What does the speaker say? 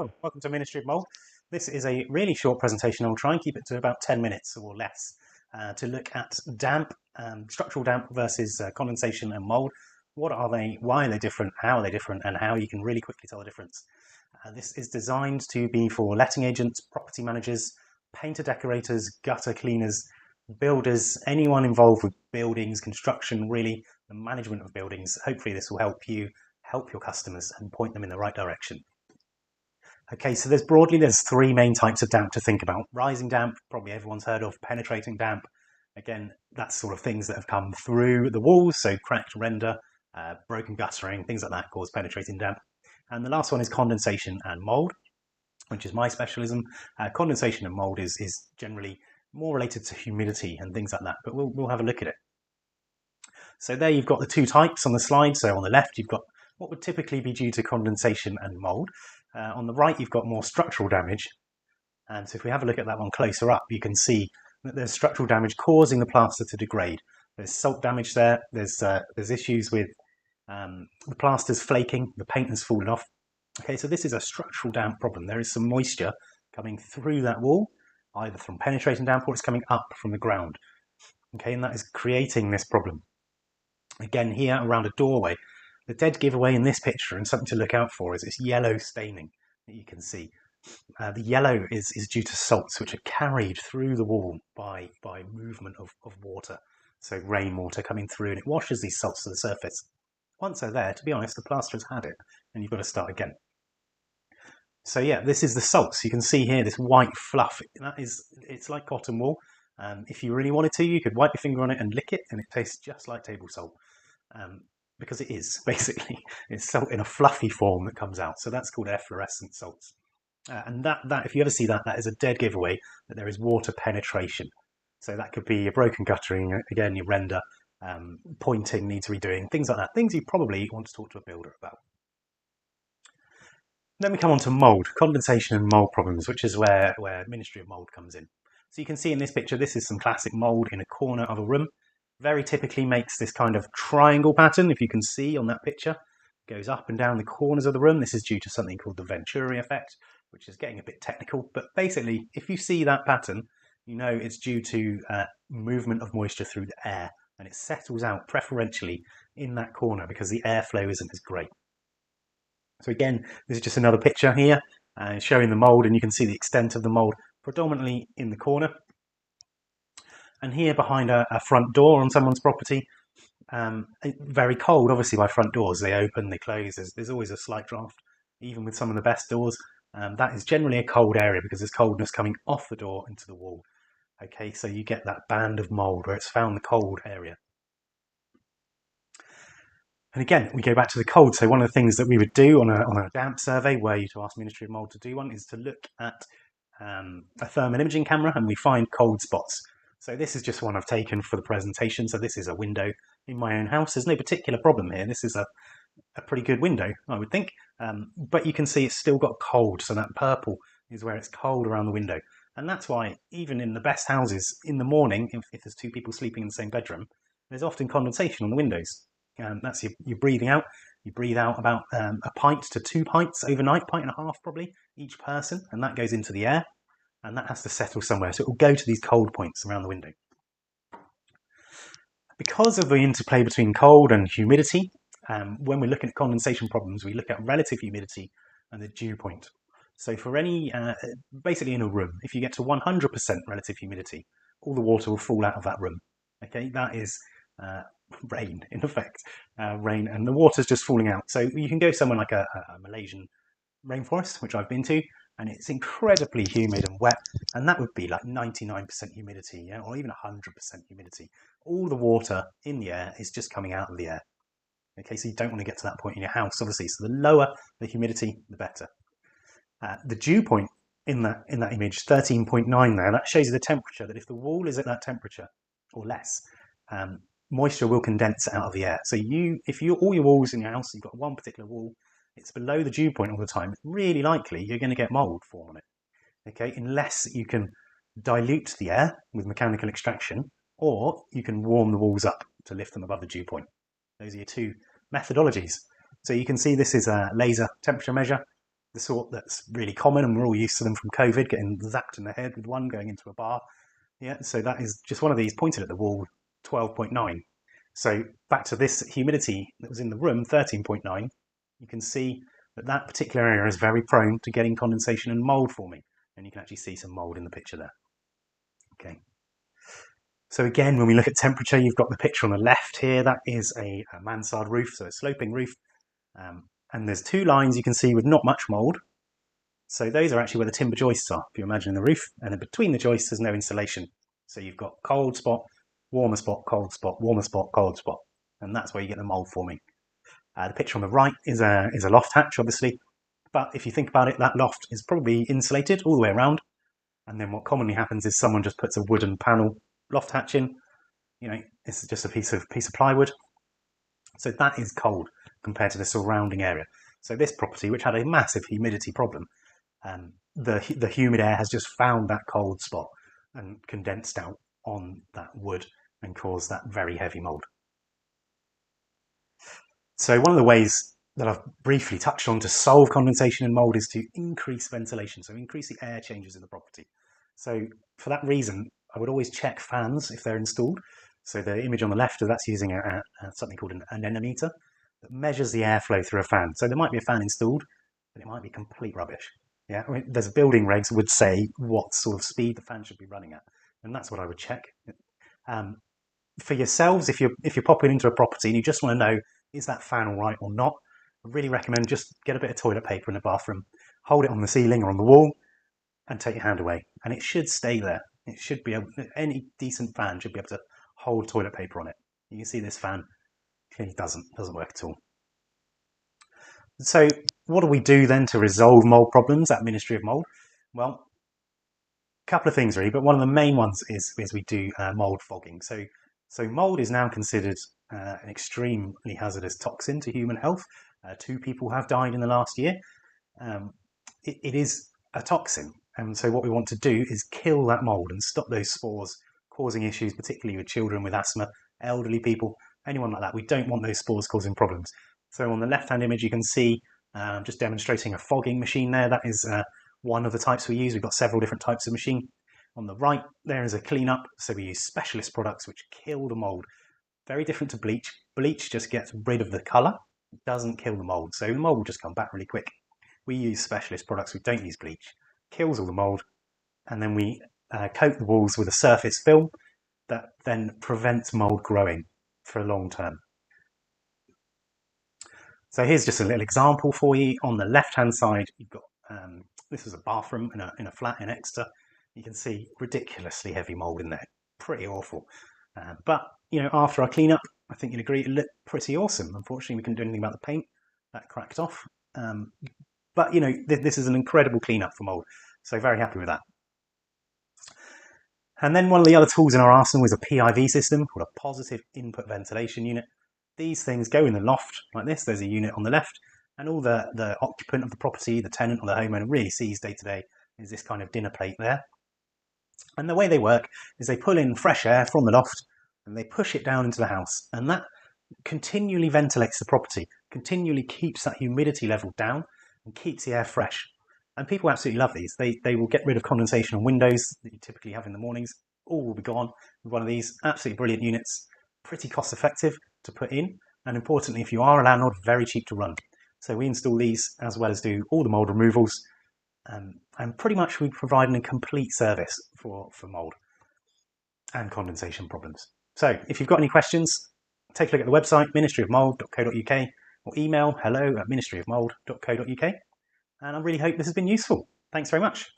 Welcome to Ministry of Mould. This is a really short presentation. I'll try and keep it to about 10 minutes or less to look at damp, structural damp versus condensation and mould. What are they, why are they different, how are they different, and how you can really quickly tell the difference. This is designed to be for letting agents, property managers, painter decorators, gutter cleaners, builders, anyone involved with buildings, construction, really the management of buildings. Hopefully this will help you help your customers and point them in the right direction. Okay, so there's three main types of damp to think about. Rising damp, probably everyone's heard of. Penetrating damp, again, that's sort of things that have come through the walls, so cracked render, broken guttering, things like that cause penetrating damp. And the last one is condensation and mould, which is my specialism. Condensation and mould is generally more related to humidity and things like that, but we'll have a look at it. So there you've got the two types on the slide. So on the left, you've got what would typically be due to condensation and mould. On the right, you've got more structural damage. And so if we have a look at that one closer up, you can see that there's structural damage causing the plaster to degrade. There's salt damage there. There's issues with the plaster's flaking, the paint has fallen off. Okay, so this is a structural damp problem. There is some moisture coming through that wall, either from penetrating damp or it's coming up from the ground. Okay, and that is creating this problem. Again, here around a doorway, the dead giveaway in this picture, and something to look out for, is this yellow staining that you can see. The yellow is due to salts which are carried through the wall by movement of water. So rainwater coming through, and it washes these salts to the surface. Once they're there, to be honest, the plaster has had it, and you've got to start again. So yeah, this is the salts. You can see here this white fluff. It's like cotton wool. If you really wanted to, you could wipe your finger on it and lick it, and it tastes just like table salt. Because it is, basically. It's salt in a fluffy form that comes out. So that's called efflorescent salts. And that if you ever see that, that is a dead giveaway that there is water penetration. So that could be your broken guttering, again, your render, pointing needs redoing, things like that. Things you probably want to talk to a builder about. Then we come on to mould, condensation and mould problems, which is where Ministry of Mould comes in. So you can see in this picture, this is some classic mould in a corner of a room. Very typically makes this kind of triangle pattern, if you can see on that picture. Goes up and down the corners of the room. This is due to something called the Venturi effect, which is getting a bit technical. But basically, if you see that pattern, you know it's due to movement of moisture through the air. And it settles out preferentially in that corner because the airflow isn't as great. So again, this is just another picture here showing the mould, and you can see the extent of the mould predominantly in the corner. And here behind a front door on someone's property, very cold, obviously, by front doors. They open, they close, there's always a slight draft, even with some of the best doors. That is generally a cold area because there's coldness coming off the door into the wall. Okay, so you get that band of mould where it's found the cold area. And again, we go back to the cold. So one of the things that we would do on a damp survey, where you to ask Ministry of Mould to do one, is to look at a thermal imaging camera, and we find cold spots. So this is just one I've taken for the presentation. So this is a window in my own house. There's no particular problem here. This is a pretty good window, I would think. But you can see it's still got cold. So that purple is where it's cold around the window. And that's why even in the best houses in the morning, if there's two people sleeping in the same bedroom, there's often condensation on the windows. That's you're breathing out. You breathe out about a pint to 2 pints overnight, pint and a half probably, each person. And that goes into the air. And that has to settle somewhere. So it will go to these cold points around the window. Because of the interplay between cold and humidity, when we're looking at condensation problems, we look at relative humidity and the dew point. So for any, basically in a room, if you get to 100% relative humidity, all the water will fall out of that room. Okay, that is rain, in effect. Rain, and the water's just falling out. So you can go somewhere like a Malaysian rainforest, which I've been to, and it's incredibly humid and wet, and that would be like 99% humidity, yeah, or even 100% humidity. All the water in the air is just coming out of the air. Okay, so you don't want to get to that point in your house, obviously. So the lower the humidity, the better. The dew point in that image, 13.9 there, that shows you the temperature, that if the wall is at that temperature or less, moisture will condense out of the air. So if all your walls in your house, you've got one particular wall, it's below the dew point all the time, it's really likely you're going to get mould form on it. Okay, unless you can dilute the air with mechanical extraction, or you can warm the walls up to lift them above the dew point. Those are your two methodologies. So you can see this is a laser temperature measure. the sort that's really common, and we're all used to them from COVID, getting zapped in the head with one going into a bar. Yeah, so that is just one of these pointed at the wall, 12.9. So back to this humidity that was in the room, 13.9, you can see that that particular area is very prone to getting condensation and mould forming. And you can actually see some mould in the picture there. Okay. So again, when we look at temperature, you've got the picture on the left here. That is a mansard roof, so a sloping roof. And there's two lines you can see with not much mould. So those are actually where the timber joists are, if you imagine the roof. And then between the joists, there's no insulation. So you've got cold spot, warmer spot, cold spot, warmer spot, cold spot. And that's where you get the mould forming. The picture on the right is a loft hatch, obviously. But if you think about it, that loft is probably insulated all the way around. And then what commonly happens is someone just puts a wooden panel loft hatch in. You know, it's just a piece of plywood. So that is cold compared to the surrounding area. So this property, which had a massive humidity problem, the humid air has just found that cold spot and condensed out on that wood and caused that very heavy mould. So one of the ways that I've briefly touched on to solve condensation and mould is to increase ventilation, so increase the air changes in the property. So for that reason, I would always check fans if they're installed. So the image on the left, that's using something called an anemometer that measures the airflow through a fan. So there might be a fan installed, but it might be complete rubbish. Yeah, I mean, there's building regs would say what sort of speed the fan should be running at, and that's what I would check. For yourselves, if you're popping into a property and you just want to know, is that fan all right or not, I really recommend just get a bit of toilet paper in the bathroom, hold it on the ceiling or on the wall, and take your hand away, and it should stay there. It should be able, any decent fan should be able to hold toilet paper on it. You can see this fan clearly doesn't work at all. So what do we do then to resolve mould problems at Ministry of Mould? Well, a couple of things really, but one of the main ones is we do mould fogging. So mould is now considered an extremely hazardous toxin to human health. 2 people have died in the last year. It is a toxin, and so what we want to do is kill that mould and stop those spores causing issues, particularly with children with asthma, elderly people, anyone like that. We don't want those spores causing problems. So on the left-hand image, you can see just demonstrating a fogging machine there. That is one of the types we use. We've got several different types of machine. On the right, there is a cleanup. So we use specialist products which kill the mould. Very different to bleach. Bleach just gets rid of the colour. It doesn't kill the mould. So the mould will just come back really quick. We use specialist products. We don't use bleach. Kills all the mould. And then we coat the walls with a surface film that then prevents mould growing for a long term. So here's just a little example for you. On the left-hand side, you've got, this is a bathroom in a flat in Exeter. You can see ridiculously heavy mould in there, pretty awful. But, you know, after our cleanup, I think you'd agree it looked pretty awesome. Unfortunately, we couldn't do anything about the paint. That cracked off. But, you know, this is an incredible cleanup for mould. So very happy with that. And then one of the other tools in our arsenal is a PIV system called a positive input ventilation unit. These things go in the loft like this. There's a unit on the left, and all the occupant of the property, the tenant or the homeowner, really sees day to day is this kind of dinner plate there. And the way they work is they pull in fresh air from the loft and they push it down into the house, and that continually ventilates the property, continually keeps that humidity level down and keeps the air fresh. And people absolutely love these. They will get rid of condensation on windows that you typically have in the mornings. All will be gone with one of these. Absolutely brilliant units, pretty cost effective to put in, and importantly, if you are a landlord, very cheap to run. So we install these as well as do all the mould removals, and pretty much we provide a complete service for mould and condensation problems. So if you've got any questions, take a look at the website ministryofmould.co.uk or email hello@ministryofmould.co.uk, and I really hope this has been useful. Thanks very much.